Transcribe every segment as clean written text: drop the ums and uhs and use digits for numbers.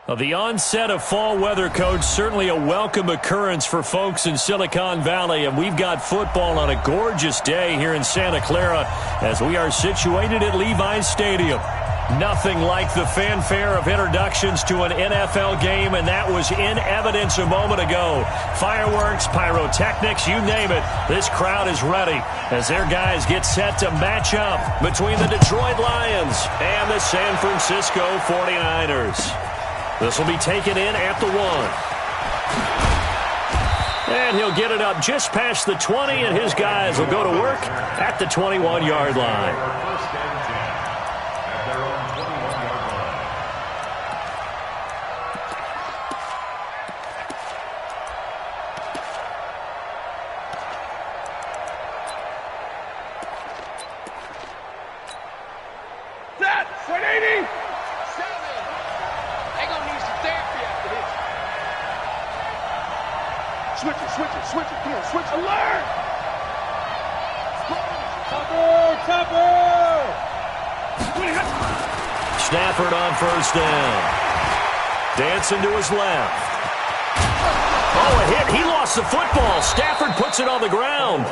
Well, the onset of fall weather, Coach, certainly a welcome occurrence for folks in Silicon Valley, and we've got football on a gorgeous day here in Santa Clara as we are situated at Levi's Stadium. Nothing like the fanfare of introductions to an NFL game, and that was in evidence a moment ago. Fireworks, pyrotechnics, you name it. This crowd is ready as their guys get set to match up between the Detroit Lions and the San Francisco 49ers. This will be taken in at the 1. And he'll get it up just past the 20, and his guys will go to work at the 21-yard line. Stafford on first down. Dancing to his left. Oh, a hit. He lost the football. Stafford puts it on the ground.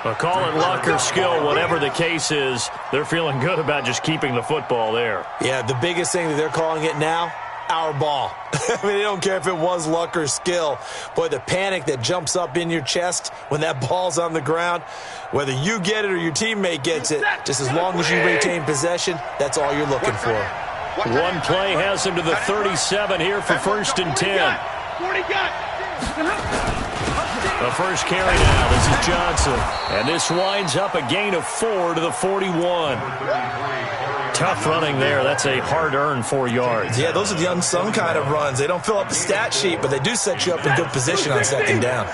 But call it luck or skill, whatever the case is, they're feeling good about just keeping the football there. Yeah, the biggest thing that they're calling it now, our ball. I mean, they don't care if it was luck or skill. Boy, the panic that jumps up in your chest when that ball's on the ground, whether you get it or your teammate gets it, just as long as you retain possession, that's all you're looking for. One play has him to the 37 here for first and 10. The first carry now, this is Johnson. And this winds up a gain of 4 to the 41. Tough running there. That's a hard-earned 4 yards. Yeah, those are the unsung kind of runs. They don't fill up the stat sheet, but they do set you up in good position on second down.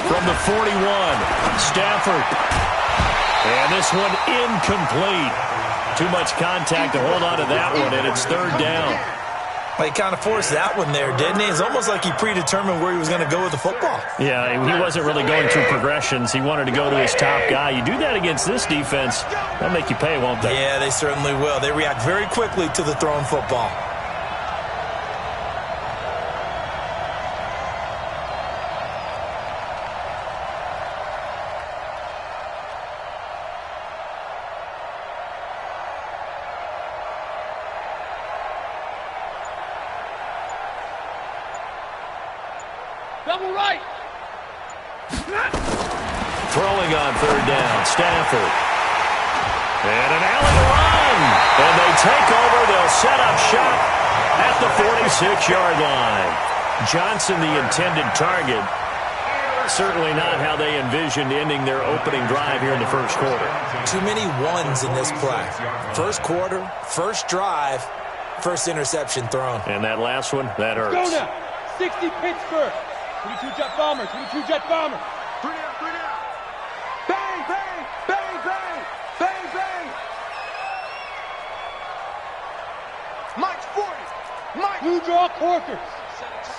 From the 41, Stafford. And this one incomplete. Too much contact to hold on to that one, and it's third down. Well, he kind of forced that one there, didn't he? It's almost like he predetermined where he was going to go with the football. Yeah, he wasn't really going through progressions. He wanted to go to his top guy. You do that against this defense, they'll make you pay, won't they? Yeah, they certainly will. They react very quickly to the thrown football. Double right. Throwing on third down, Stafford. And an alley run. And they take over. They'll set up shop at the 46-yard line. Johnson, the intended target. Certainly not how they envisioned ending their opening drive here in the first quarter. Too many ones in this play. First quarter, first drive, first interception thrown. And that last one, that hurts. Go now. 60 Pittsburgh. 22-jet bomber, 22-jet bomber. 3 down, 3 down. Bang, bang, bang, bang, bang, bang. Mike's 40. Mike. Blue draw Corkers.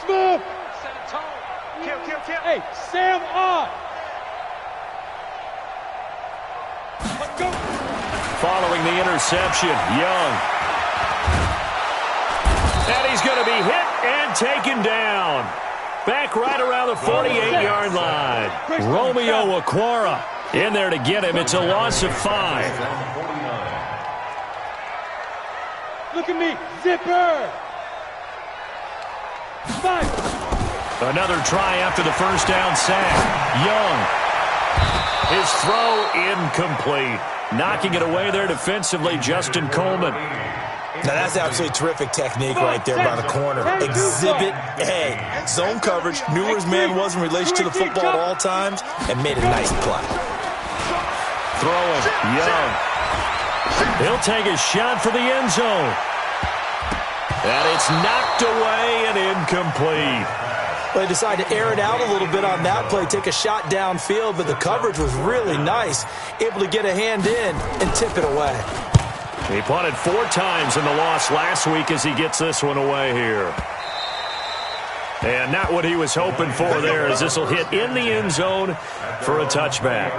Smooth. Set a tone. Kill, kill, kill. Hey, Sam on. Let's go. Following the interception, Young. And he's going to be hit and taken down. Back right around the 48-yard line. Romeo Okwara in there to get him. It's a loss of 5. Look at me. Zipper. 5. Another try after the first down sack. Young. His throw incomplete. Knocking it away there defensively, Justin Coleman. Now, that's absolutely terrific technique right there by the corner. Exhibit A. Zone coverage, knew where his man was in relation to the football at all times, and made a nice play. Throwing, Young. He'll take a shot for the end zone. And it's knocked away and incomplete. Well, they decided to air it out a little bit on that play, take a shot downfield, but the coverage was really nice. Able to get a hand in and tip it away. He punted 4 times in the loss last week as he gets this one away here. And not what he was hoping for there, as this will hit in the end zone for a touchback.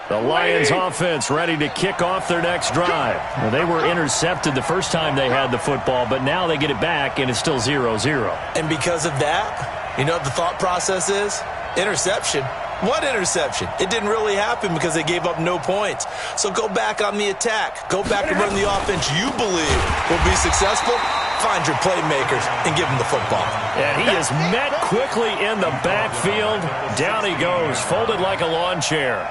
The Lions offense ready to kick off their next drive. Well, they were intercepted the first time they had the football, but now they get it back, and it's still 0-0. And because of that, you know what the thought process is? Interception. What interception? It didn't really happen because they gave up no points. So go back on the attack. Go back and run the offense you believe will be successful. Find your playmakers and give them the football. And he is met quickly in the backfield. Down he goes, folded like a lawn chair.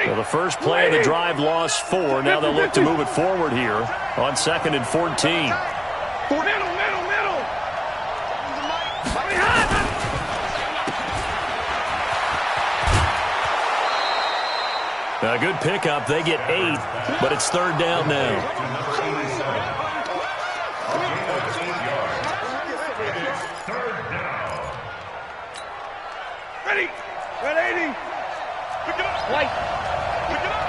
So the first play of the drive lost 4. Now they'll look to move it forward here on 2nd and 14. Middle. A good pickup. They get 8, but it's 3rd down now. Ready. 180. Pick it up. White. Pick it up.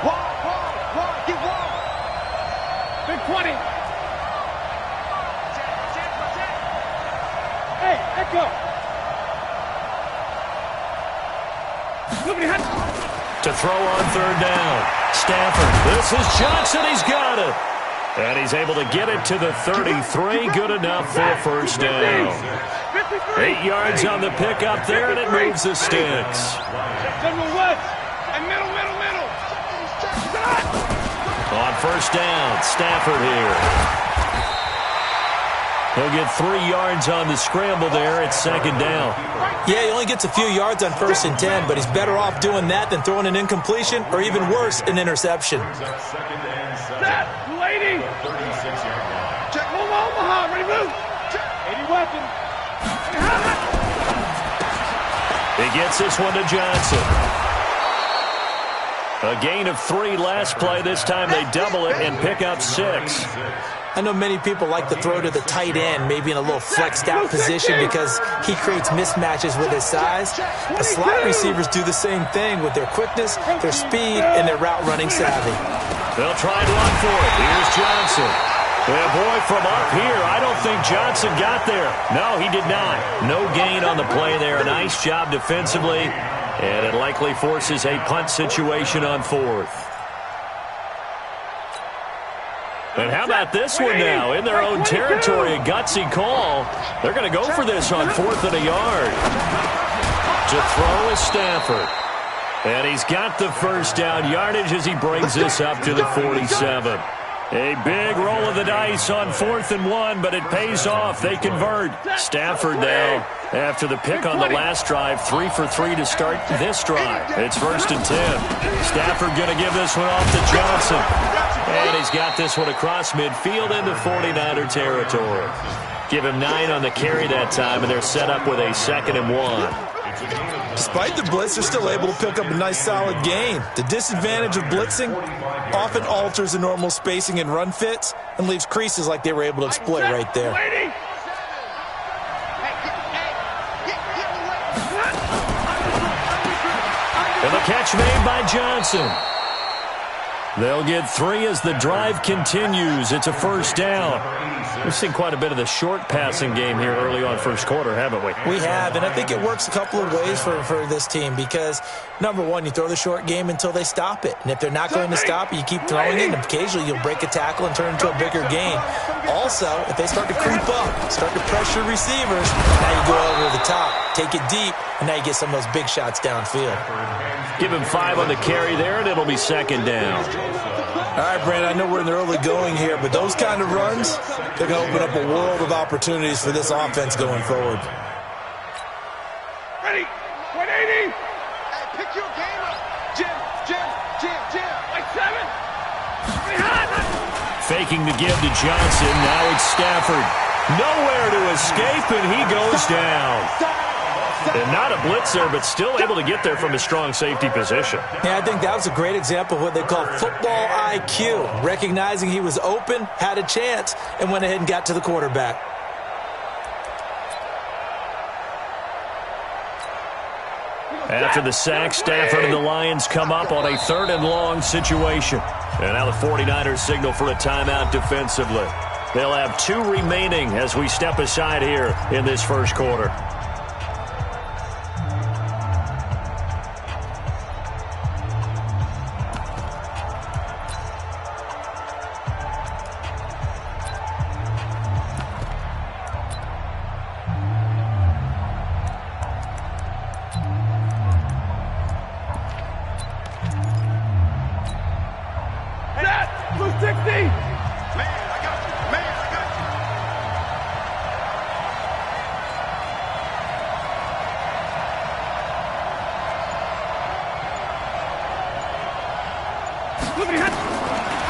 Wide. Get wide. Big 20. Hey, Echo. To throw on 3rd down. Stafford. This is Johnson. He's got it. And he's able to get it to the 33. Good enough for a first down. 8 yards on the pickup there, and it moves the sticks. On first down, Stafford here. He'll get 3 yards on the scramble there. It's 2nd down. Yeah, he only gets a few yards on 1st and 10, but he's better off doing that than throwing an incompletion or even worse, an interception. Set, 280. Check Omaha, ready move. 80 weapon. He gets this one to Johnson. A gain of 3 last play. This time they double it and pick up 6. I know many people like to throw to the tight end, maybe in a little flexed out position because he creates mismatches with his size. The slot receivers do the same thing with their quickness, their speed, and their route running savvy. They'll try and run for it. Here's Johnson. And boy, from up here, I don't think Johnson got there. No, he did not. No gain on the play there. A nice job defensively, and it likely forces a punt situation on 4th. And how about this one now? In their own territory, a gutsy call. They're going to go for this on 4th and a yard. To throw is Stafford. And he's got the first down yardage as he brings this up to the 47. A big roll of the dice on 4th and 1, but it pays off. They convert. Stafford now, after the pick on the last drive, 3 for 3 to start this drive. It's 1st and 10. Stafford going to give this one off to Johnson. And he's got this one across midfield into 49er territory. Give him 9 on the carry that time, and they're set up with a 2nd and 1. Despite the blitz, they're still able to pick up a nice solid gain. The disadvantage of blitzing often alters the normal spacing and run fits and leaves creases like they were able to exploit right there. And the catch made by Johnson. They'll get 3 as the drive continues. It's a first down. We've seen quite a bit of the short passing game here early on first quarter, haven't we? We have, and I think it works a couple of ways for this team because, number one, you throw the short game until they stop it. And if they're not going to stop it, you keep throwing it, and occasionally you'll break a tackle and turn it into a bigger gain. Also, if they start to creep up, start to pressure receivers, now you go over the top, take it deep, and now you get some of those big shots downfield. Give him 5 on the carry there, and it'll be 2nd down. All right, Brandon, I know we're in the early going here, but those kind of runs, they're going to open up a world of opportunities for this offense going forward. Ready, 180. Hey, pick your game up. Jim. Like 7. Faking the give to Johnson. Now it's Stafford. Nowhere to escape, and he goes down. And not a blitzer, but still able to get there from a strong safety position. Yeah, I think that was a great example of what they call football IQ. Recognizing he was open, had a chance, and went ahead and got to the quarterback. After the sack, Stafford and the Lions come up on a 3rd and long situation. And now the 49ers signal for a timeout defensively. They'll have 2 remaining as we step aside here in this first quarter.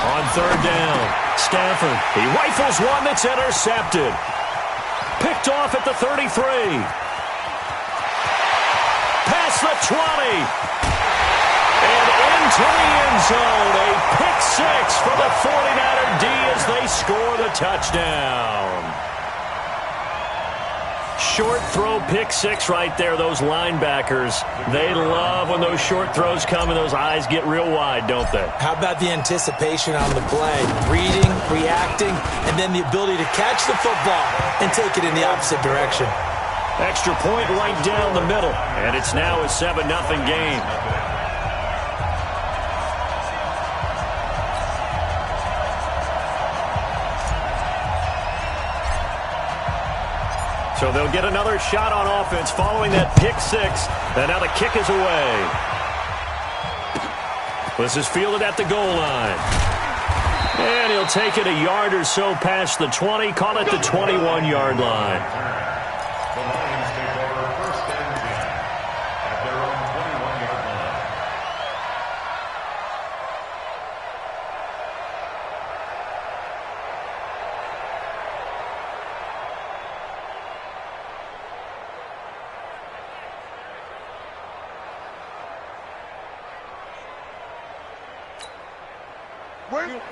On 3rd down, Stafford. He rifles one that's intercepted. Picked off at the 33. Past the 20. And into the end zone. A pick 6 for the 49er D as they score the touchdown. Short throw pick 6 right there. Those linebackers, they love when those short throws come and those eyes get real wide, don't they? How about the anticipation on the play? Reading, reacting, and then the ability to catch the football and take it in the opposite direction. Extra point right down the middle, and it's now a 7-0 game. So they'll get another shot on offense following that pick 6. And now the kick is away. This is fielded at the goal line. And he'll take it a yard or so past the 20. Call it the 21-yard line. The Lions take over 1st and 10 at their own 21-yard line.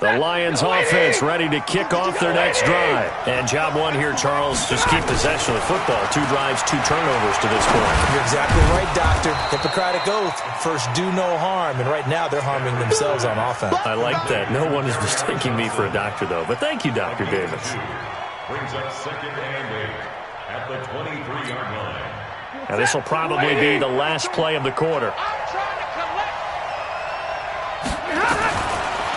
The Lions offense ready to kick off their next drive. And job one here, Charles, just keep possession of the football. 2 drives, 2 turnovers to this point. You're exactly right, Doctor. Hippocratic oath. First, do no harm. And right now, they're harming themselves on offense. I like that. No one is mistaking me for a doctor, though. But thank you, Dr. Davis. Brings up 2nd and 8 at the 23-yard line. Now, this will probably be the last play of the quarter.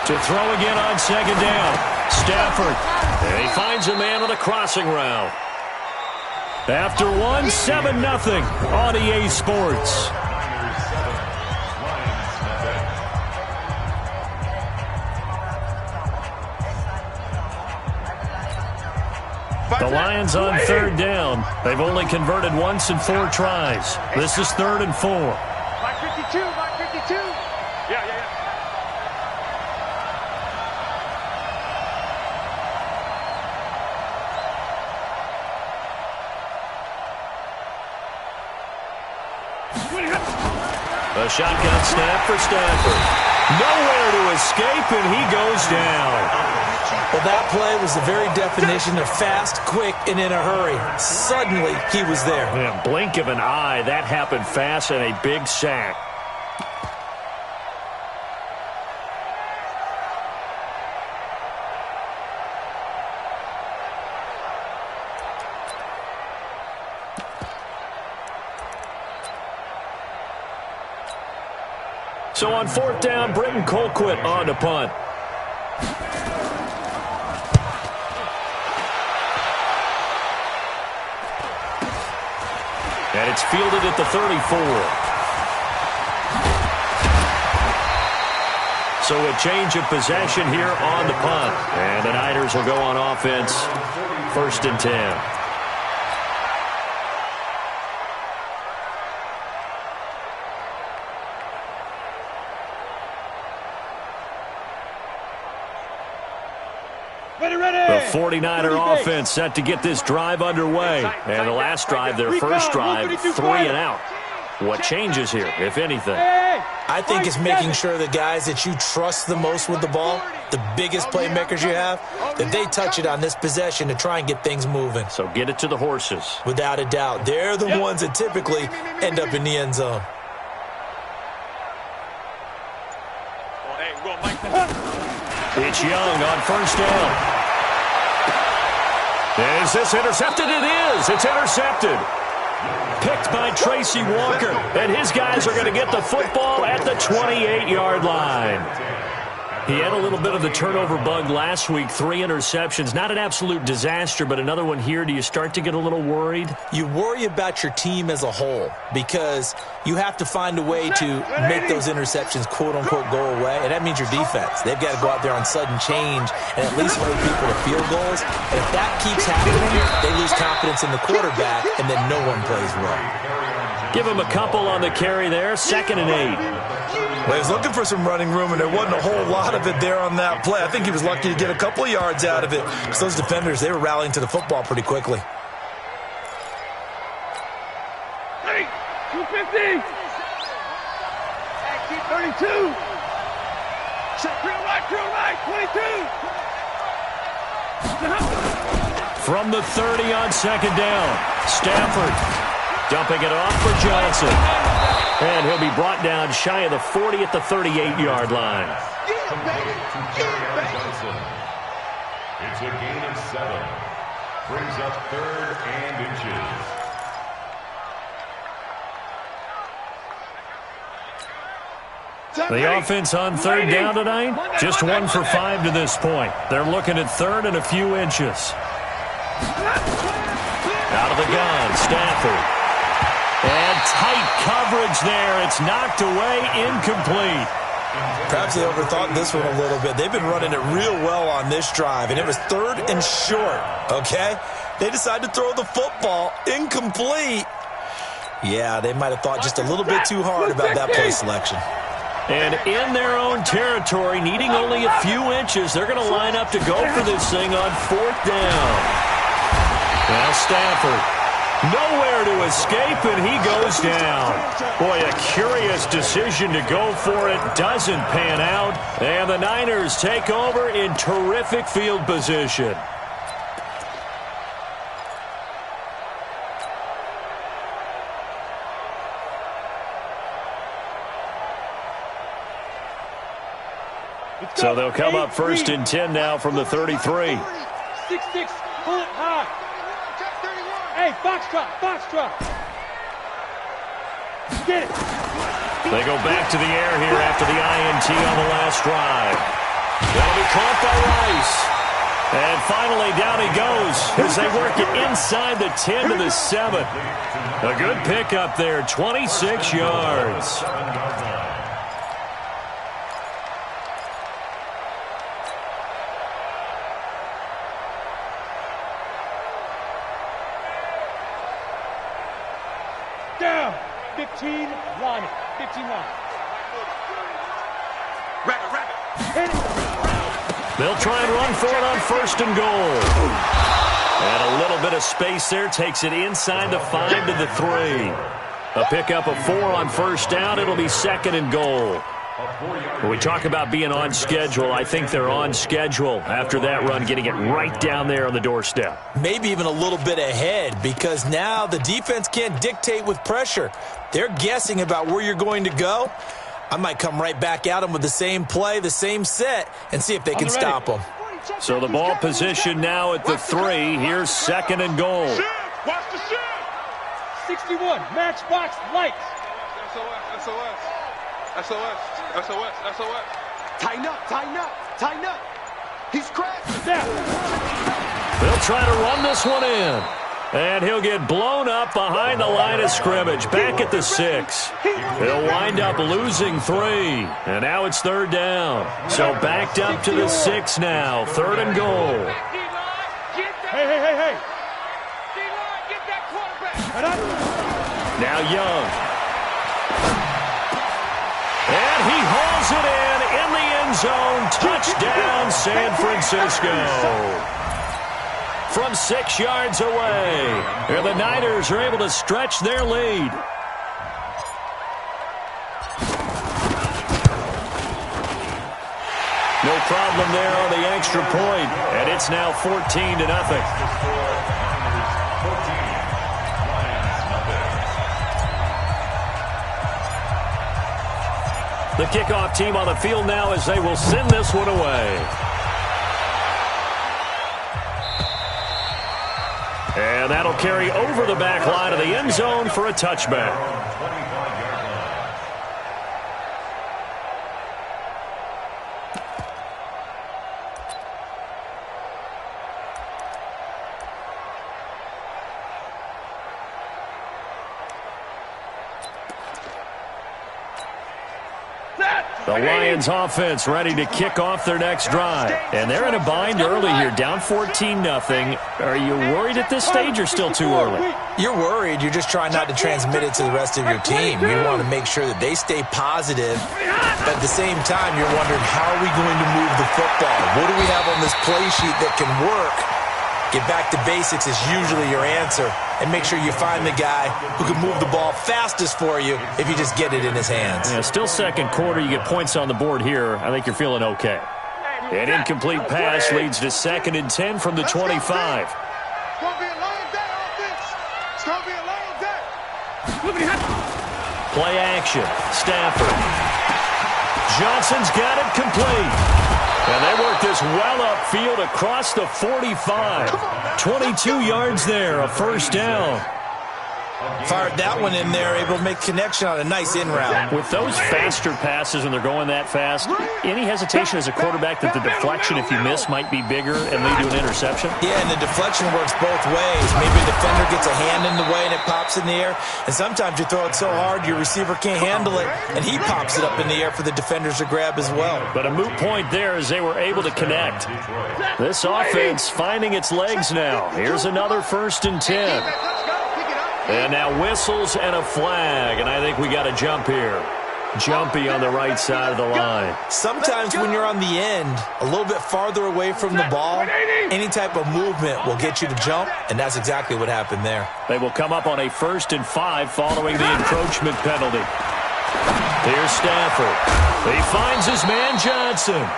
To throw again on 2nd down. Stafford. And he finds a man on a crossing route. After 1, 7-0 on EA Sports. The Lions on 3rd down. They've only converted once in 4 tries. This is 3rd and 4. Mike 52, Mike 52. Yeah. A shotgun snap for Stafford. Nowhere to escape, and he goes down. Well, that play was the very definition of fast, quick, and in a hurry. Suddenly, he was there. Yeah, blink of an eye, that happened fast and a big sack. So on 4th down, Britton Colquitt on to punt. And it's fielded at the 34. So a change of possession here on the punt. And the Niners will go on offense, 1st and 10. The 49er offense set to get this drive underway. And the last drive, their first drive, 3 and out. What changes here, if anything? I think it's making sure the guys that you trust the most with the ball, the biggest playmakers you have, that they touch it on this possession to try and get things moving. So get it to the horses. Without a doubt. They're the ones that typically end up in the end zone. It's Young on first down. Is this intercepted? It is. It's intercepted. Picked by Tracy Walker. And his guys are going to get the football at the 28-yard line. He had a little bit of the turnover bug last week, 3 interceptions. Not an absolute disaster, but another one here. Do you start to get a little worried? You worry about your team as a whole because you have to find a way to make those interceptions, quote-unquote, go away, and that means your defense. They've got to go out there on sudden change and at least hold people to field goals. And if that keeps happening, they lose confidence in the quarterback, and then no one plays well. Give him a couple on the carry there, 2nd and 8. Well, he was looking for some running room, and there wasn't a whole lot of it there on that play. I think he was lucky to get a couple of yards out of it because those defenders, they were rallying to the football pretty quickly. 250. Keep 32. Check real right, 22. From the 30 on 2nd down, Stafford dumping it off for Johnson. And he'll be brought down shy of the 40 at the 38-yard line. It's a gain of 7. Brings up 3rd and inches. The offense on 3rd down tonight, just 1 for 5 to this point. They're looking at 3rd and a few inches. Out of the gun, Stafford. And tight coverage there. It's knocked away, incomplete. Perhaps they overthought this one a little bit. They've been running it real well on this drive, and it was 3rd and short, okay? They decided to throw the football incomplete. Yeah, they might have thought just a little bit too hard about that play selection. And in their own territory, needing only a few inches, they're going to line up to go for this thing on 4th down. Now Stafford. Nowhere to escape, and he goes down. Boy, a curious decision to go for it. Doesn't pan out. And the Niners take over in terrific field position. So they'll come up 1st and 10 now from the 33. 6-6, pull it high. Hey, Foxtrot. Get it. They go back to the air here after the INT on the last drive. That'll be caught by Rice. And finally, down he goes as they work it inside the 10 to the 7. A good pickup there, 26 yards. Down. 15 line. 15 line. Rabbit. They'll try and run for it on 1st and goal. And a little bit of space there takes it inside the 5 to the 3. A pickup of 4 on 1st down. It'll be 2nd and goal. When we talk about being on schedule, I think they're on schedule after that run, getting it right down there on the doorstep. Maybe even a little bit ahead because now the defense can't dictate with pressure. They're guessing about where you're going to go. I might come right back at them with the same play, the same set, and see if they can stop them. So the ball position now at the 3. Here's 2nd and goal. Watch the shit. 61, matchbox lights. SOS. Tighten up. He's cracked. They'll try to run this one in. And he'll get blown up behind the line of scrimmage, back at the 6. He'll wind up losing 3. And now it's 3rd down. So backed up to the 6 now. 3rd and goal. Hey. Now Young. And And he hauls it in the end zone. Touchdown, San Francisco. From 6 yards away. And the Niners are able to stretch their lead. No problem there on the extra point. And it's now 14-0. The kickoff team on the field now as they will send this one away. And that'll carry over the back line of the end zone for a touchback. The Lions offense ready to kick off their next drive. And they're in a bind early here, down 14-0. Are you worried at this stage or still too early? You're worried. You're just trying not to transmit it to the rest of your team. You want to make sure that they stay positive. But at the same time, you're wondering, how are we going to move the football? What do we have on this play sheet that can work? Get back to basics is usually your answer. And make sure you find the guy who can move the ball fastest for you if you just get it in his hands. Yeah, still second quarter. You get points on the board here. I think you're feeling okay. An incomplete pass leads to 2nd and 10 from the 25. It's going to be a long day, offense. It's going to be a long day. Play action. Stafford. Johnson's got it complete. And they work this well upfield across the 45. 22 yards there, a first down. Fired that one in there, able to make connection on a nice in route. With those faster passes and they're going that fast, any hesitation as a quarterback that the deflection, if you miss, might be bigger and lead to an interception? Yeah, and the deflection works both ways. Maybe a defender gets a hand in the way and it pops in the air. And sometimes you throw it so hard your receiver can't handle it, and he pops it up in the air for the defenders to grab as well. But a moot point there as they were able to connect. This offense finding its legs now. Here's another 1st and 10. And now whistles and a flag, and I think we got a jump here. Jumpy on the right side of the line. Sometimes when you're on the end, a little bit farther away from the ball, any type of movement will get you to jump, and that's exactly what happened there. They will come up on a 1st and 5 following the encroachment penalty. Here's Stafford. He finds his man Johnson.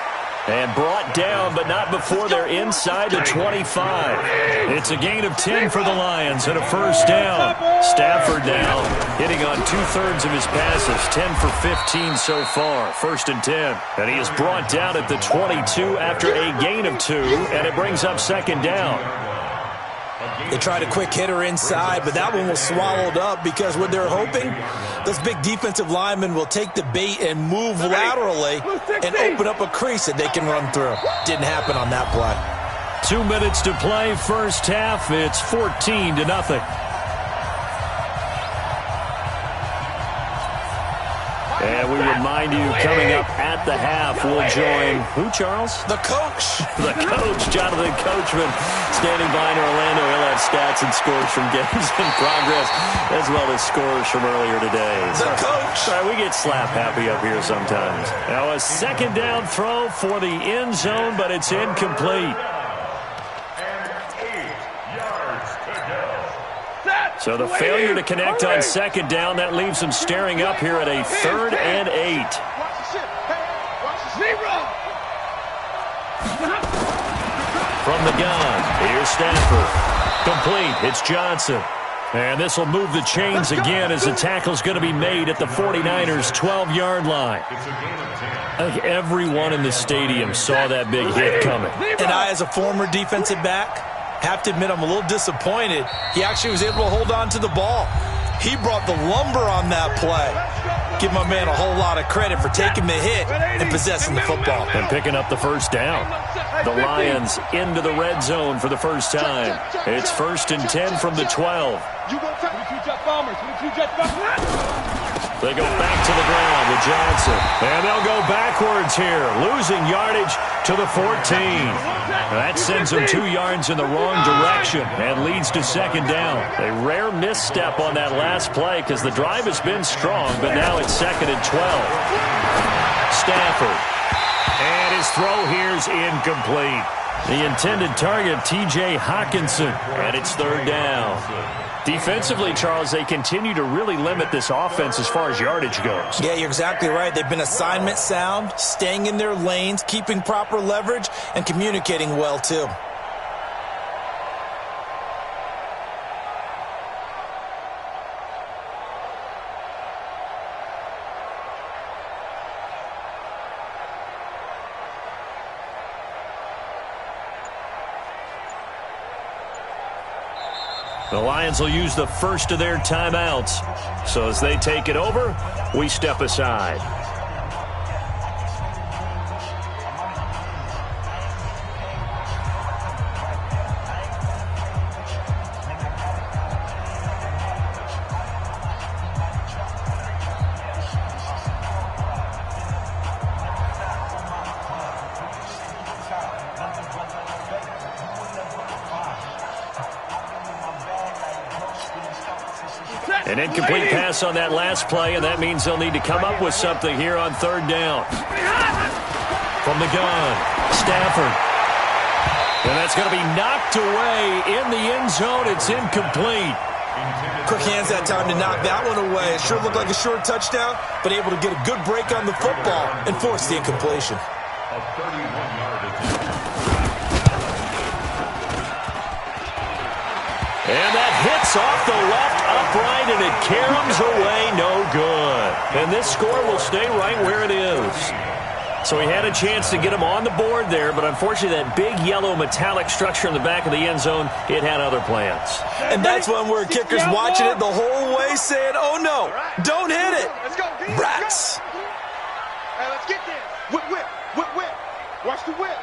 And brought down, but not before they're inside the 25. It's a gain of 10 for the Lions and a first down. Stafford now hitting on 2/3 of his passes, 10 for 15 so far. 1st and 10. And he is brought down at the 22 after a gain of 2, and it brings up 2nd down. They tried a quick hitter inside, but that one was swallowed up because what they're hoping, those big defensive linemen will take the bait and move laterally and open up a crease that they can run through. Didn't happen on that play. 2 minutes to play, first half. It's 14-0. And we remind you, coming up at the half, we'll join who, Charles? The coach. The coach, Jonathan Coachman, standing by in Orlando. He'll have stats and scores from games in progress, as well as scores from earlier today. The coach. Sorry, we get slap happy up here sometimes. Now a 2nd down throw for the end zone, but it's incomplete. So the failure to connect on 2nd down, that leaves them staring up here at a 3rd and 8. From the gun, here's Stafford. Complete, it's Johnson. And this will move the chains again as the tackle's going to be made at the 49ers' 12-yard line. I think everyone in the stadium saw that big hit coming. And I, as a former defensive back, have to admit I'm a little disappointed. He actually was able to hold on to the ball. He brought the lumber on that play. Give my man a whole lot of credit for taking the hit and possessing the football. And picking up the first down. The Lions into the red zone for the first time. It's 1st and 10 from the 12. You go 22 jet bombers, 22 jet bombers. They go back to the ground with Johnson. And they'll go backwards here, losing yardage to the 14. That sends them 2 yards in the wrong direction and leads to second down. A rare misstep on that last play because the drive has been strong, but now it's 2nd and 12. Stafford. And his throw here's incomplete. The intended target, T.J. Hawkinson, and it's 3rd down. Defensively, Charles, they continue to really limit this offense as far as yardage goes. Yeah, you're exactly right. They've been assignment sound, staying in their lanes, keeping proper leverage, and communicating well, too. The Lions will use the first of their timeouts. So as they take it over, we step aside. An incomplete pass on that last play, and that means they'll need to come up with something here on 3rd down. From the gun, Stafford. And that's going to be knocked away in the end zone. It's incomplete. Quick hands that time to knock that one away. It sure looked like a short touchdown, but able to get a good break on the football and force the incompletion. A 31-yard attempt. And that hits off the left upright, and it caroms away, no good. And this score will stay right where it is. So he had a chance to get him on the board there, but unfortunately that big yellow metallic structure in the back of the end zone, it had other plans. And that's one where kickers watching it the whole way saying, oh no, don't hit it. Rats. Hey, let's get this. Whip, whip, whip, whip. Watch the whip.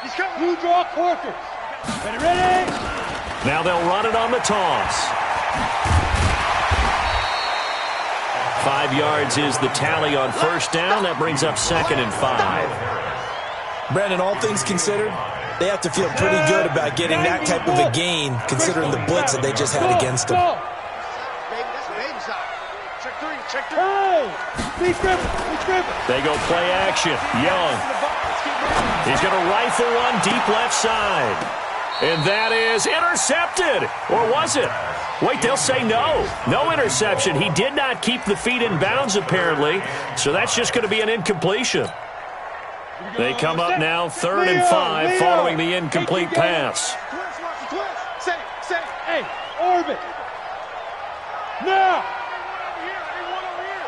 He's coming. Blue draw quarters. Ready? Now they'll run it on the toss. 5 yards is the tally on 1st down. That brings up 2nd and 5. Brandon, all things considered, they have to feel pretty good about getting that type of a gain, considering the blitz that they just had against them. Baby, that's baby side. Check 3, check 3. Hey! Be scribbling. They go play action. Young. He's going to rifle one deep left side. And that is intercepted. Or was it? Wait, they'll say no. No interception. He did not keep the feet in bounds, apparently. So that's just going to be an incompletion. They come up now 3rd and 5 following the incomplete pass. Twist, watch the twist. Say. Hey, orbit. Now. Anyone over here.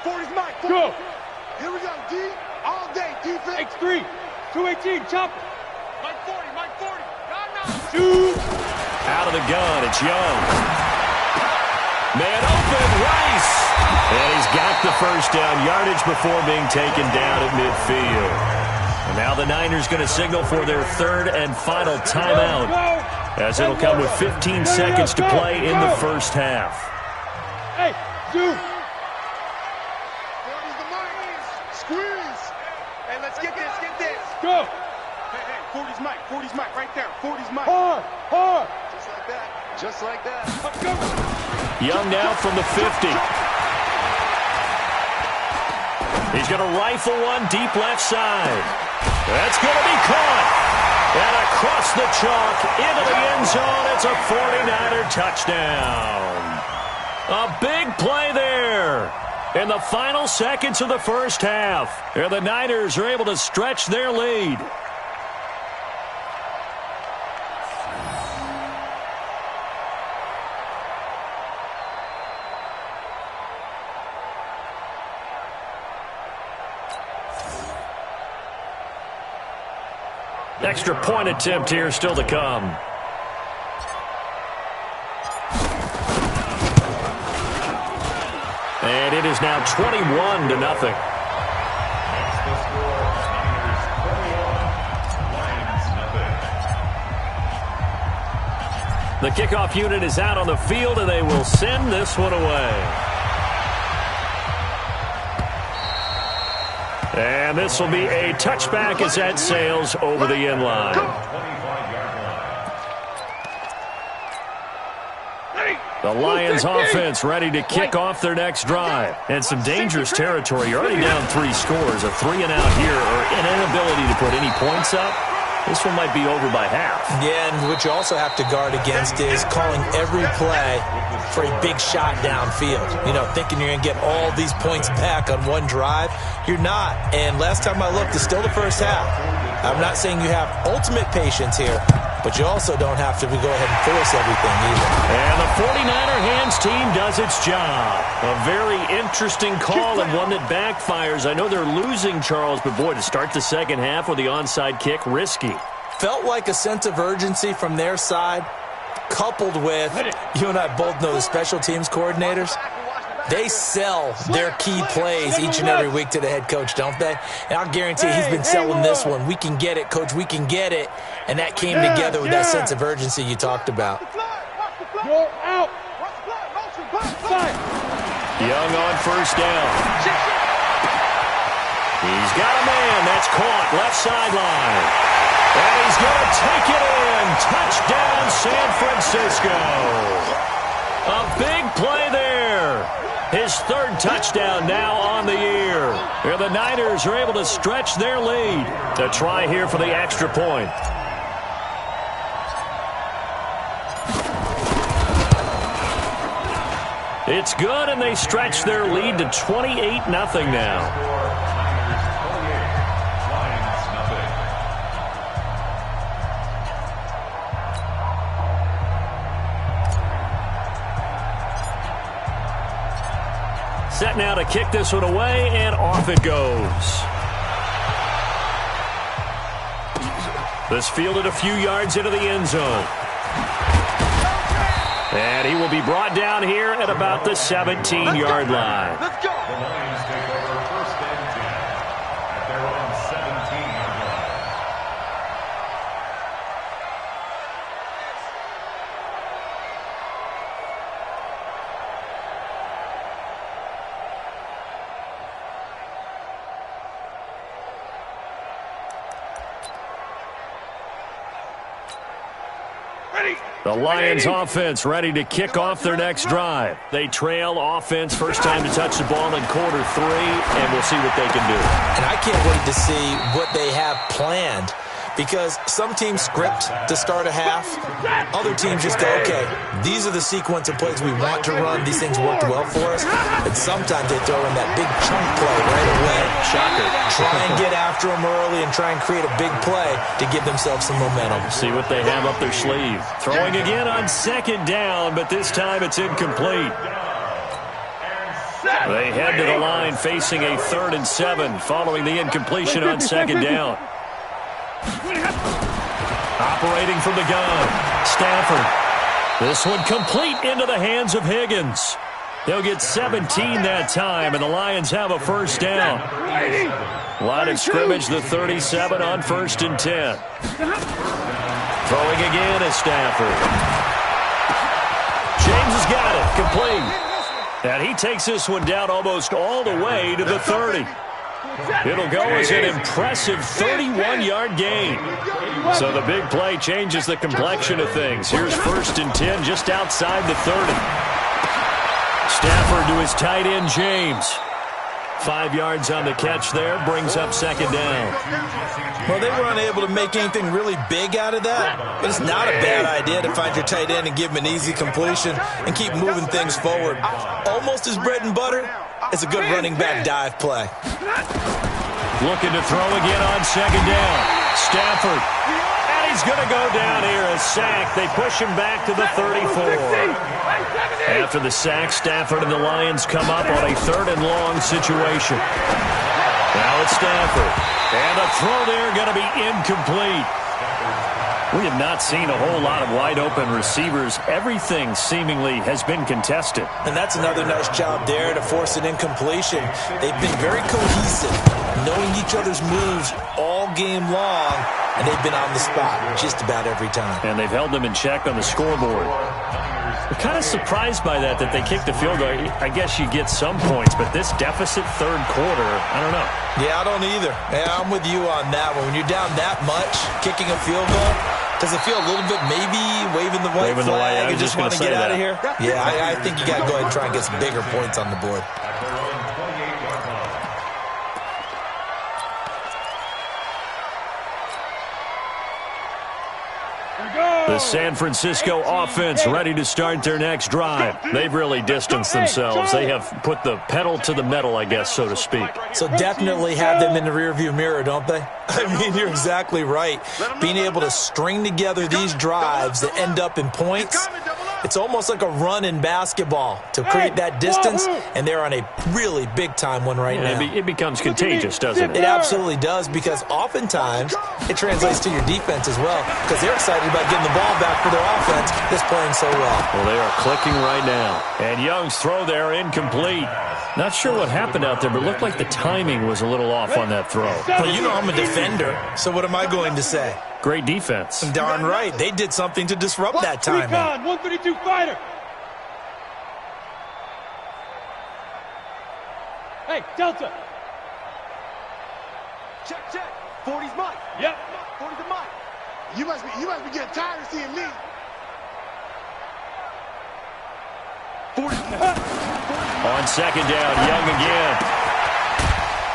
40's Mike. 40. Go. Here we go, D. All day, defense. X3. 218, chop. Mike 40, Mike 40. Shoot. Out of the gun, it's Young. Man open, Rice. And he's got the 1st down yardage before being taken down at midfield. And now the Niners going to signal for their 3rd and final timeout, as it'll come with 15 seconds to play in the 1st half. Hey, shoot. 40's the Mike. Squeeze. Hey, let's get this. Go. Hey, 40's Mike, right there. 40's Mike. Hard. Just like that. Let's go. Young now from the 50. He's going to rifle one deep left side. That's going to be caught. And across the chalk into the end zone. It's a 49er touchdown. A big play there. In the final seconds of the 1st half. And the Niners are able to stretch their lead. Extra point attempt here still to come. And it is now 21-0. That's the score. Niners 21, Lions nothing. The kickoff unit is out on the field, and they will send this one away. And this will be a touchback as that sails over the end line. The Lions offense ready to kick off their next drive. And some dangerous territory. You're already down 3 scores. A 3-and-out here or an inability to put any points up. This one might be over by half. Yeah, and what you also have to guard against is calling every play for a big shot downfield. You know, thinking you're going to get all these points back on one drive. You're not. And last time I looked, it's still the first half. I'm not saying you have ultimate patience here, but you also don't have to go ahead and force everything either. And the 49er hands team does its job. A very interesting call and one that backfires. I know they're losing, Charles, but boy, to start the second half with the onside kick, risky. Felt like a sense of urgency from their side, coupled with, you and I both know the special teams coordinators. They sell their key plays each and every week to the head coach, don't they? And I'll guarantee he's been selling this one. We can get it, coach. We can get it. And that came together with that sense of urgency you talked about. You're out. Young on first down. He's got a man. That's caught. Left sideline. And he's going to take it in. Touchdown, San Francisco. A big play there. His 3rd touchdown now on the year. And the Niners are able to stretch their lead. A try here for the extra point. It's good, and they stretch their lead to 28-0 now. Set now to kick this one away, and off it goes. This fielded a few yards into the end zone. And he will be brought down here at about the 17-yard line. Let's go. The Lions take over 1st and 10 at their own 17-yard line. The Lions offense ready to kick off their next drive. They trail offense first time to touch the ball in quarter 3, and we'll see what they can do. And I can't wait to see what they have planned, because some teams script to start a half. Other teams just go, okay, these are the sequence of plays we want to run. These things worked well for us. And sometimes they throw in that big chunk play right away. Shocker. Try and get after them early and try and create a big play to give themselves some momentum. See what they have up their sleeve. Throwing again on 2nd down, but this time it's incomplete. They head to the line facing a 3rd and 7 following the incompletion on 2nd down. Operating from the gun, Stafford. This one complete into the hands of Higgins. They'll get 17 that time, and the Lions have a first down. Line of scrimmage, the 37 on 1st and 10. Throwing again is Stafford. James has got it, complete. And he takes this one down almost all the way to the 30. It'll go as an impressive 31-yard gain. So the big play changes the complexion of things. Here's 1st and 10 just outside the 30. Stafford to his tight end, James. 5 yards on the catch there, brings up 2nd down. Well, they were unable to make anything really big out of that, but it's not a bad idea to find your tight end and give him an easy completion and keep moving things forward. Almost as bread and butter, it's a good running back dive play. Looking to throw again on 2nd down. Stafford. And he's going to go down here, a sack. They push him back to the 34. After the sack, Stafford and the Lions come up on a 3rd and long situation. Now it's Stafford. And a throw there going to be incomplete. We have not seen a whole lot of wide-open receivers. Everything seemingly has been contested. And that's another nice job there to force an incompletion. They've been very cohesive, knowing each other's moves all game long, and they've been on the spot just about every time. And they've held them in check on the scoreboard. I'm kind of surprised by that they kicked the field goal. I guess you get some points, but this deficit third quarter, I don't know. Yeah, I don't either. Yeah, I'm with you on that one. When you're down that much, kicking a field goal, does it feel a little bit maybe waving the white flag and just want to get out of here? Yeah, I think you got to go ahead and try and get some bigger points on the board. The San Francisco offense ready to start their next drive. They've really distanced themselves. They have put the pedal to the metal, I guess, so to speak. So definitely have them in the rearview mirror, don't they? I mean, you're exactly right. Being able to string together these drives that end up in points, it's almost like a run in basketball to create that distance, and they're on a really big-time one right now. It becomes contagious, doesn't it? It absolutely does, because oftentimes it translates to your defense as well, because they're excited about getting the ball back for their offense that's playing so well. Well, they are clicking right now. And Young's throw there incomplete. Not sure what happened out there, but it looked like the timing was a little off on that throw. Well, you know I'm a defender, so what am I going to say? Great defense. Darn right. They did something to disrupt that timing. 132 fighter. Hey, Delta. Check. 40's Mike. Yep. 40's the Mike. You must be getting tired of seeing me. 40. On second down, Young again.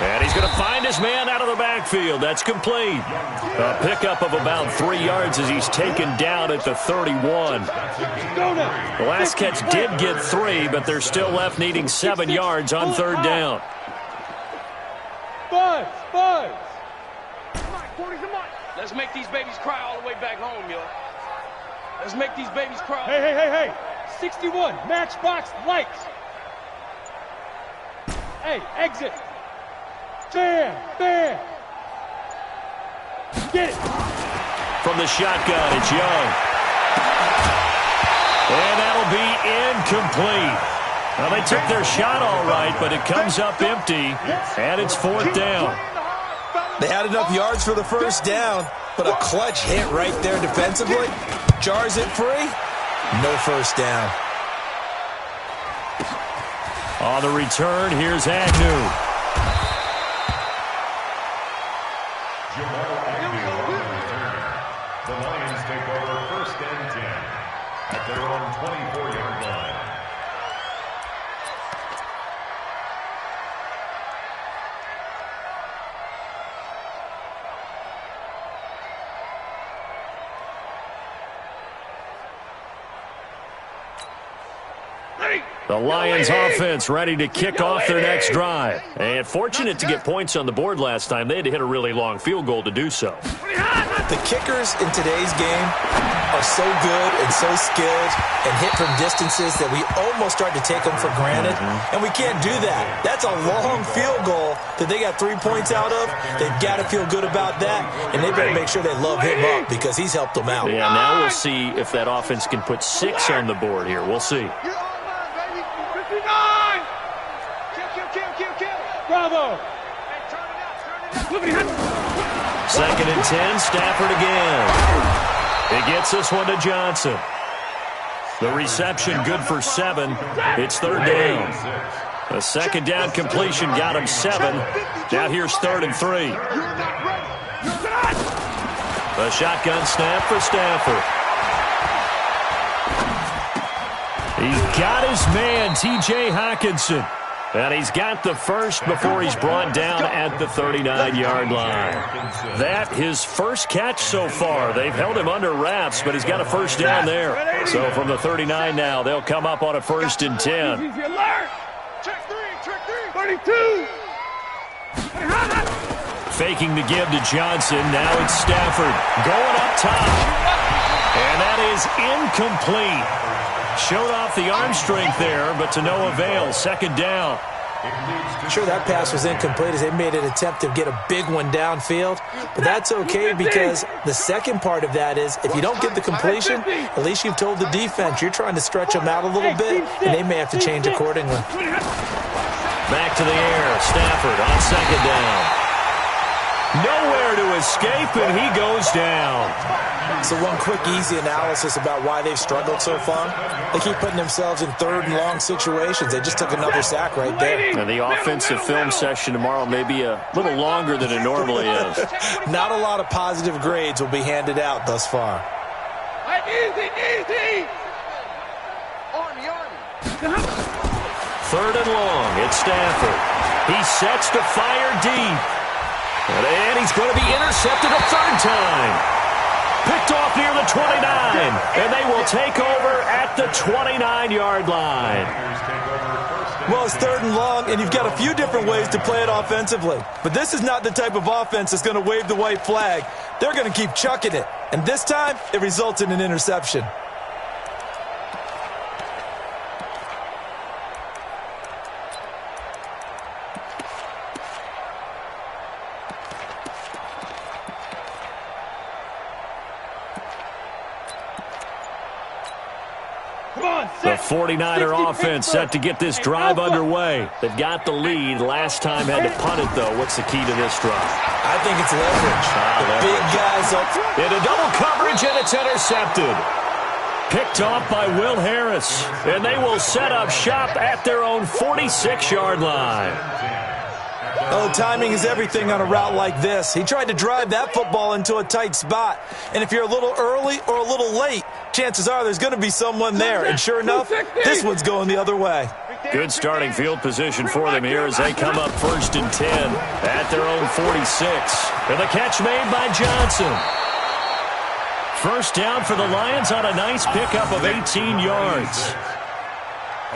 And he's going to find his man out of the backfield. That's complete. A pickup of about 3 yards as he's taken down at the 31. The last catch did get 3, but they're still left needing 7 yards on third down. Buzz. Mike, 40's the Mike. Let's make these babies cry all the way back home, yo. Let's make these babies cry. Hey. 61, matchbox lights. Hey, exit. Bam. Get it. From the shotgun, it's Young. And that'll be incomplete. Well, they took their shot all right, but it comes up empty, and it's fourth down. They had enough yards for the first down, but a clutch hit right there defensively. Jars it free. No first down. On the return, here's Agnew. The Lions take over first and 10 at their own 24-yard line. The Lions offense ready to kick off their next drive. And fortunate to get points on the board last time. They had to hit a really long field goal to do so. The kickers in today's game are so good and so skilled and hit from distances that we almost start to take them for granted. And we can't do that. That's a long field goal that they got 3 points out of. They've got to feel good about that, and they better make sure they love him up because he's helped them out. Yeah, now we'll see if that offense can put 6 on the board here. We'll see. Bravo. Second and 10, Stafford again. He gets this one to Johnson. The reception good for 7. It's third down. A second down completion got him 7. Now here's 3rd and 3. The shotgun snap for Stafford. He's got his man, T.J. Hockenson. And he's got the first before he's brought down at the 39-yard line. That his first catch so far. They've held him under wraps, but he's got a first down there. So from the 39 now, they'll come up on a 1st and 10. Check three. 32. Faking the give to Johnson. Now it's Stafford going up top. And that is incomplete. Showed off the arm strength there, but to no avail. Second down. Sure, that pass was incomplete as they made an attempt to get a big one downfield, but that's okay because the second part of that is if you don't get the completion, at least you've told the defense you're trying to stretch them out a little bit, and they may have to change accordingly. Back to the air. Stafford on second down. Nowhere to escape, and he goes down. So one quick, easy analysis about why they've struggled so far. They keep putting themselves in third and long situations. They just took another sack right there. And the offensive film session tomorrow may be a little longer than it normally is. Not a lot of positive grades will be handed out thus far. Easy. Army. Third and long. It's Stafford. He sets to fire deep. And he's going to be intercepted a third time. Picked off near the 29. And they will take over at the 29-yard line. Well, it's third and long, and you've got a few different ways to play it offensively. But this is not the type of offense that's going to wave the white flag. They're going to keep chucking it. And this time, it results in an interception. The 49er offense set to get this drive underway. They've got the lead. Last time had to punt it, though. What's the key to this drive? I think it's leverage. The big guys up into double coverage, and it's intercepted. Picked off by Will Harris. And they will set up shop at their own 46-yard line. Oh, timing is everything on a route like this. He tried to drive that football into a tight spot. And if you're a little early or a little late, chances are there's going to be someone there. And sure enough, this one's going the other way. Good starting field position for them here as they come up 1st and 10 at their own 46. And the catch made by Johnson. First down for the Lions on a nice pickup of 18 yards.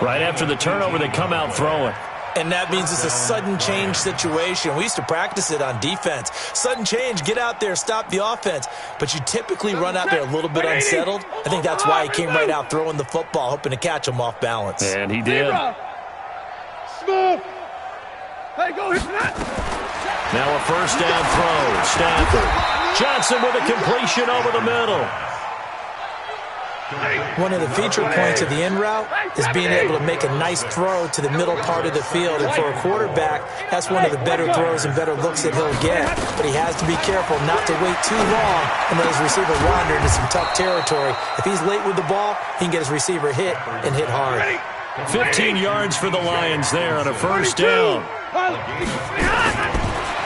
Right after the turnover, they come out throwing. And that means it's a sudden change situation. We used to practice it on defense. Sudden change, get out there, stop the offense. But you typically run out there a little bit unsettled. I think that's why he came right out throwing the football, hoping to catch him off balance. And he did. Smooth. Hey, go hit that. Now a first down throw. Stafford. Johnson with a completion over the middle. One of the feature points of the in route is being able to make a nice throw to the middle part of the field. And for a quarterback, that's one of the better throws and better looks that he'll get. But he has to be careful not to wait too long and let his receiver wander into some tough territory. If he's late with the ball, he can get his receiver hit and hit hard. 15 yards for the Lions there on a first down.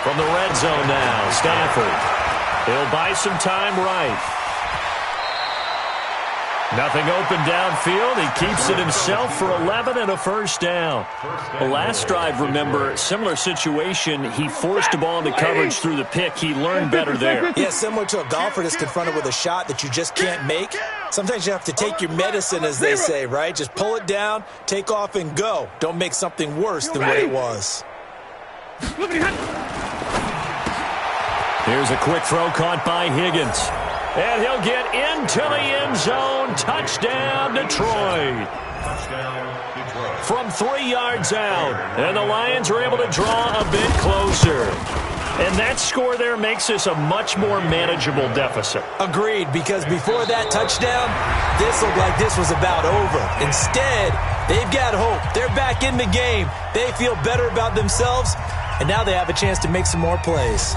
From the red zone now, Stafford. He'll buy some time right. Nothing open downfield. He keeps it himself for 11 and a first down. The last drive, remember, similar situation. He forced the ball into coverage through the pick. He learned better there. Yeah, similar to a golfer that's confronted with a shot that you just can't make. Sometimes you have to take your medicine, as they say, right? Just pull it down, take off, and go. Don't make something worse than what it was. Here's a quick throw caught by Higgins. And he'll get into the end zone. Touchdown, Detroit. From 3 yards out. And the Lions are able to draw a bit closer. And that score there makes this a much more manageable deficit. Agreed, because before that touchdown, this looked like this was about over. Instead, they've got hope. They're back in the game. They feel better about themselves, and now they have a chance to make some more plays.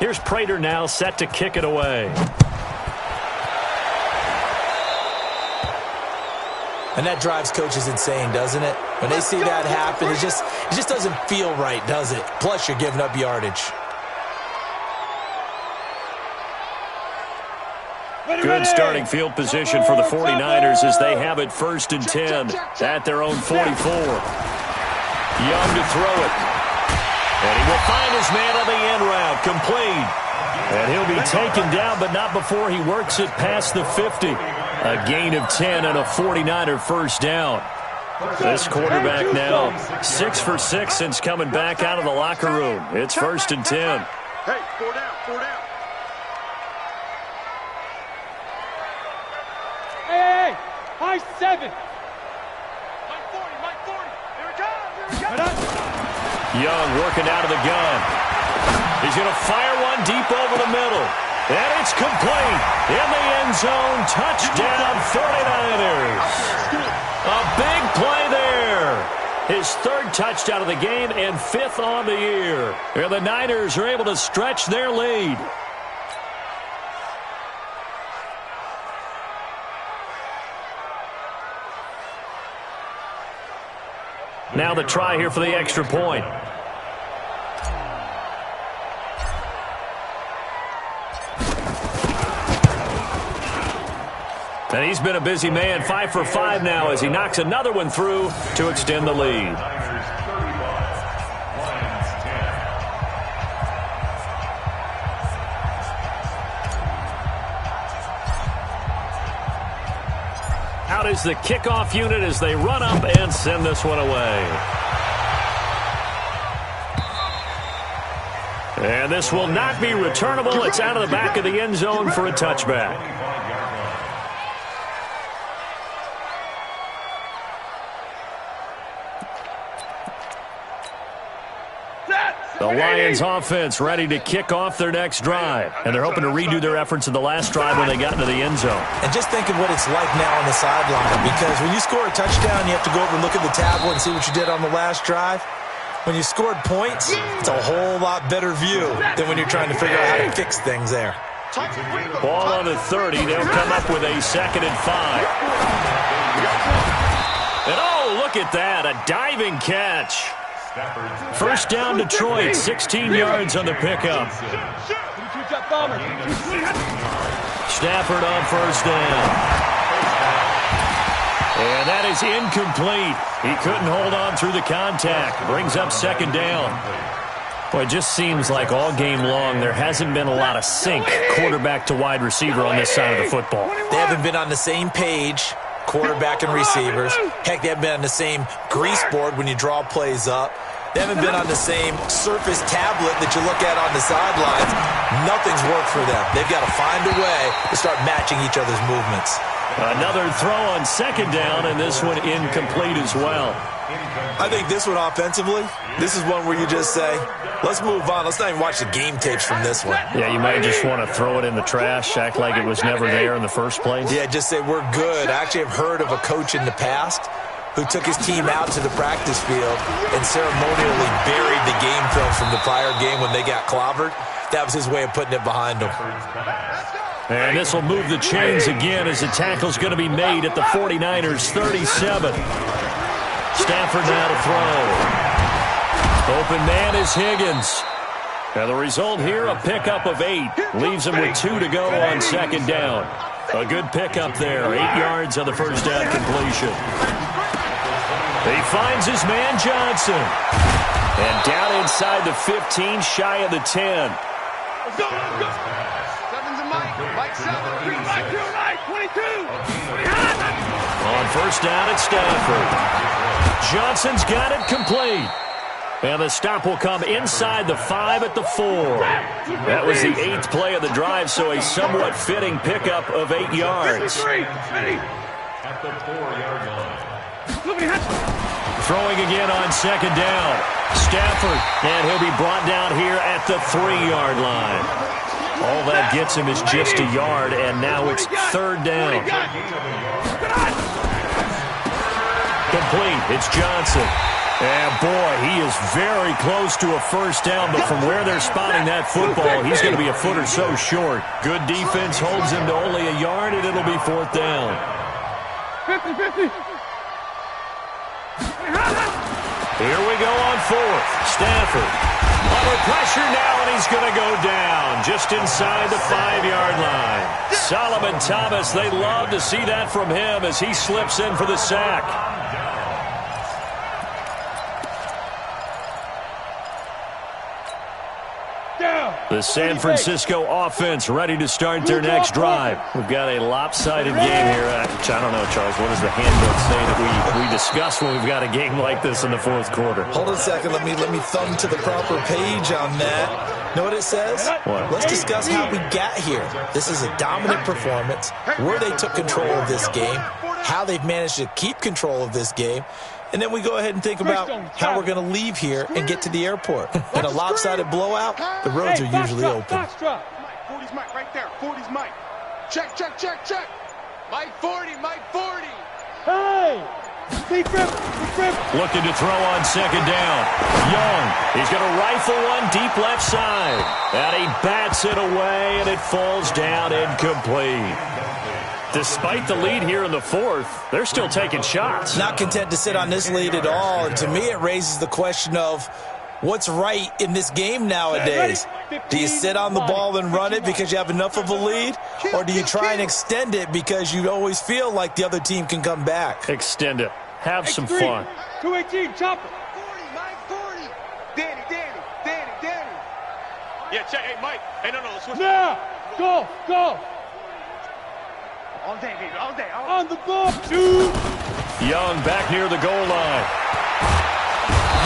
Here's Prater now set to kick it away. And that drives coaches insane, doesn't it? When they see that happen, it just doesn't feel right, does it? Plus, you're giving up yardage. Good starting field position for the 49ers as they have it 1st and 10 at their own 44. Young to throw it. And he will find his man on the end route, complete. And he'll be taken down, but not before he works it past the 50. A gain of 10 and a 49er first down. This quarterback now 6 for 6 since coming back out of the locker room. It's 1st and 10. Hey, 4 down, 4 down. Hey, high 7. Mike 40. Here it comes. Young working out of the gun. He's going to fire one deep over the middle. And it's complete. In the end zone. Touchdown 49ers. A big play there. His 3rd touchdown of the game and 5th on the year. And the Niners are able to stretch their lead. Now the try here for the extra point. And he's been a busy man, 5 for 5 now as he knocks another one through to extend the lead. Out is the kickoff unit as they run up and send this one away. And this will not be returnable. It's out of the back of the end zone for a touchback. The Lions offense ready to kick off their next drive. And they're hoping to redo their efforts in the last drive when they got into the end zone. And just think of what it's like now on the sideline, because when you score a touchdown, you have to go over and look at the tablet and see what you did on the last drive. When you scored points, it's a whole lot better view than when you're trying to figure out how to fix things there. Ball on the 30. They'll come up with a 2nd and 5. And oh, look at that, a diving catch. First down Detroit, 16 yards on the pickup. Stafford on first down. And that is incomplete. He couldn't hold on through the contact. Brings up 2nd down. Well, it just seems like all game long there hasn't been a lot of sync quarterback to wide receiver on this side of the football. They haven't been on the same page, quarterback and receivers. Heck, they haven't been on the same grease board when you draw plays up. They haven't been on the same surface tablet that you look at on the sidelines. Nothing's worked for them. They've got to find a way to start matching each other's movements. Another throw on 2nd down, and this one incomplete as well. I think this one offensively, this is one where you just say, let's move on. Let's not even watch the game tapes from this one. Yeah, you might just want to throw it in the trash, act like it was never there in the first place. Yeah, just say we're good. I actually have heard of a coach in the past who took his team out to the practice field and ceremonially buried the game film from the prior game when they got clobbered. That was his way of putting it behind them. And this will move the chains again as the tackle's going to be made at the 49ers 37. Stafford now to throw. Open man is Higgins. And the result here, a pickup of 8. Leaves him with 2 to go on 2nd down. A good pickup there. 8 yards on the first down completion. He finds his man Johnson. And down inside the 15, shy of the 10. Let's go. 7's a Mike. Mike 7. Mike 22. On first down at Stafford. Johnson's got it complete. And the stop will come inside the 5 at the 4. That was the 8th play of the drive, so a somewhat fitting pickup of 8 yards. At the 4-yard line. Throwing again on 2nd down. Stafford, and he'll be brought down here at the 3-yard line. All that gets him is just a yard, and now it's 3rd down. Complete. It's Johnson. And, boy, he is very close to a first down, but from where they're spotting that football, he's going to be a foot or so short. Good defense holds him to only a yard, and it'll be 4th down. 50-50. Here we go on 4th. Stafford. Under pressure now, and he's going to go down just inside the 5-yard line. Solomon Thomas, they love to see that from him as he slips in for the sack. The San Francisco offense ready to start their next drive. We've got a lopsided game here. I don't know, Charles. What does the handbook say that we discuss when we've got a game like this in the fourth quarter? Hold on a second. Let me thumb to the proper page on that. Know what it says? What? Let's discuss how we got here. This is a dominant performance, where they took control of this game, how they've managed to keep control of this game, and then we go ahead and think about how we're going to leave here and get to the airport. In a lopsided blowout, the roads are usually open. Mike, 40's Mike, right there. 40's Mike. Check, check, check, check. Mike 40, Mike 40. Hey! Deep rip, Looking to throw on second down. Young, he's going to rifle one deep left side. And he bats it away, and it falls down incomplete. Despite the lead here in the fourth, they're still taking shots. Not content to sit on this lead at all. And to me, it raises the question of what's right in this game nowadays. Do you sit on the ball and run it because you have enough of a lead? Or do you try and extend it because you always feel like the other team can come back? Extend it. Have some fun. 218, chopper. 40, Mike 40. Danny. Yeah, check. Hey, Mike. Hey, no, switch. Now, go. All day, baby, all day. On the ball, dude. Young back near the goal line.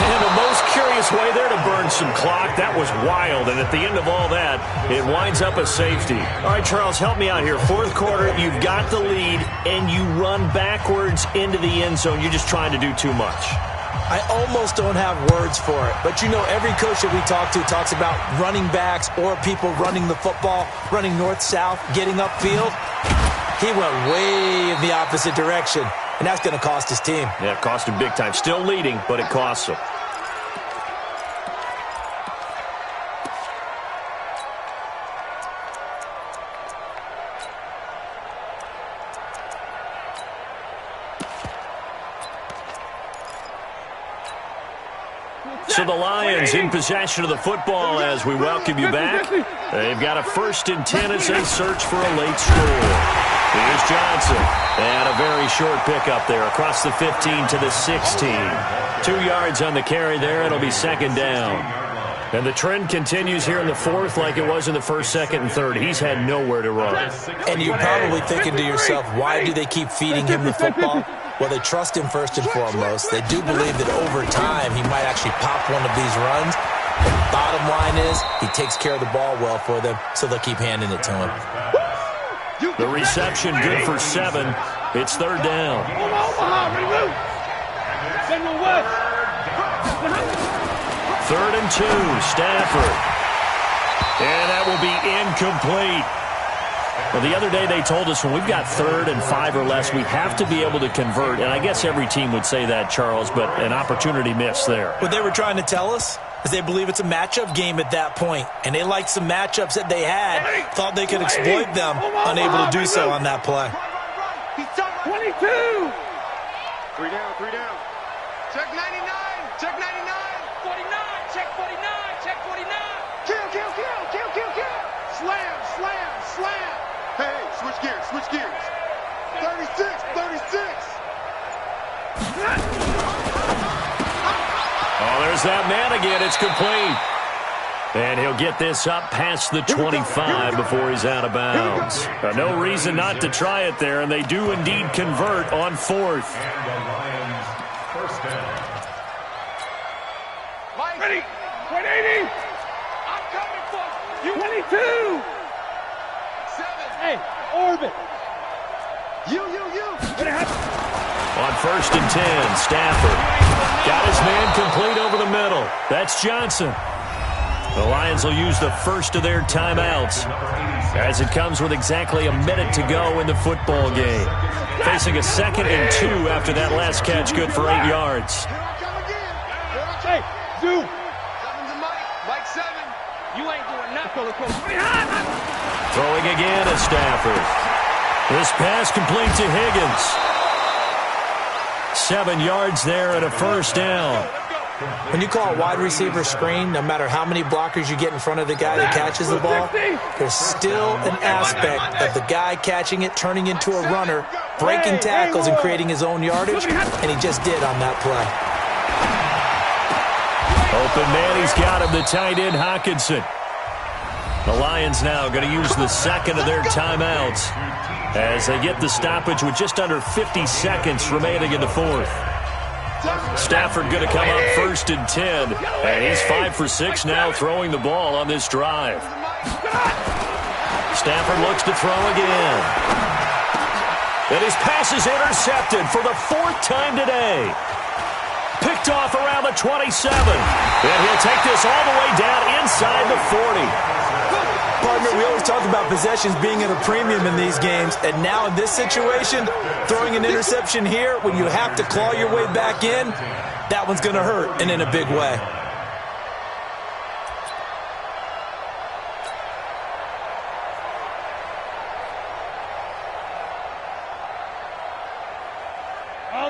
And the most curious way there to burn some clock. That was wild. And at the end of all that, it winds up a safety. All right, Charles, help me out here. Fourth quarter, you've got the lead, and you run backwards into the end zone. You're just trying to do too much. I almost don't have words for it. But, you know, every coach that we talk to talks about running backs or people running the football, running north-south, getting upfield. He went way in the opposite direction, and that's going to cost his team. Yeah, it cost him big time. Still leading, but it costs him. So the Lions in possession of the football as we welcome you back. They've got a 1st and 10 as they search for a late score. Here's Johnson. And a very short pickup there across the 15 to the 16. 2 yards on the carry there. It'll be second down. And the trend continues here in the fourth like it was in the first, second, and third. He's had nowhere to run. And you're probably thinking to yourself, why do they keep feeding him the football? Well, they trust him first and foremost. They do believe that over time he might actually pop one of these runs. But bottom line is he takes care of the ball well for them, so they'll keep handing it to him. The reception good for 7. It's third down. Third and 2, Stafford. And that will be incomplete. Well, the other day they told us when we've got 3rd and 5 or less, we have to be able to convert. And I guess every team would say that, Charles, but an opportunity missed there. What they were trying to tell us is they believe it's a matchup game at that point. And they liked some matchups that they had, thought they could exploit them, unable to do so on that play. 22. 3 down. Check 99. 49. Check 49. Check 49. Kill. Slam. Hey, switch gears. 36. Oh, there's that man again. It's complete. And he'll get this up past the 25 before he's out of bounds. No reason not to try it there, and they do indeed convert on 4th. And the Lions first down. Mike. Ready. 180. I'm coming for you. 22. 7. Hey, orbit. You. On 1st and 10, Stafford got his man complete over the middle. That's Johnson. The Lions will use the first of their timeouts as it comes with exactly a minute to go in the football game. Facing a 2nd and 2 after that last catch, good for 8 yards. Here I come again. Hey, Zoo. 7 to Mike. Mike 7. You ain't doing nothing. Throwing again is Stafford. This pass complete to Higgins. 7 yards there and a first down. When you call a wide receiver screen, no matter how many blockers you get in front of the guy that catches the ball, there's still an aspect of the guy catching it, turning into a runner, breaking tackles and creating his own yardage, and he just did on that play. Open man, he's got him, the tight end, Hawkinson. The Lions now going to use the second of their timeouts as they get the stoppage with just under 50 seconds remaining in the fourth. Stafford going to come up 1st and 10, and he's 5 for 6 now throwing the ball on this drive. Stafford looks to throw again. And his pass is intercepted for the 4th time today. Picked off around the 27. And he'll take this all the way down inside the 40. Partner, we always talk about possessions being at a premium in these games, and now in this situation, throwing an interception here when you have to claw your way back in, that one's going to hurt, and in a big way.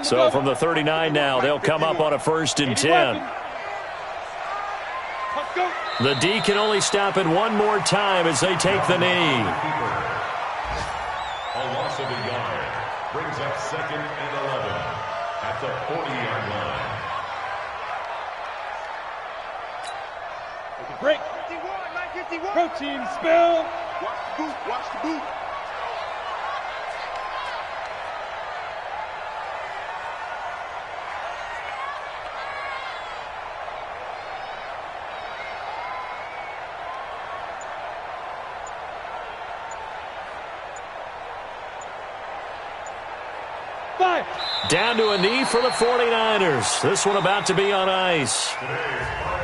So from the 39 now, they'll come up on a 1st and 10. The D can only stop it one more time as they take the knee. A loss of a yard brings up 2nd and 11 at the 40-yard line. Break. Protein spill. Watch the boot. Watch the boot. Down to a knee for the 49ers. This one about to be on ice. Today's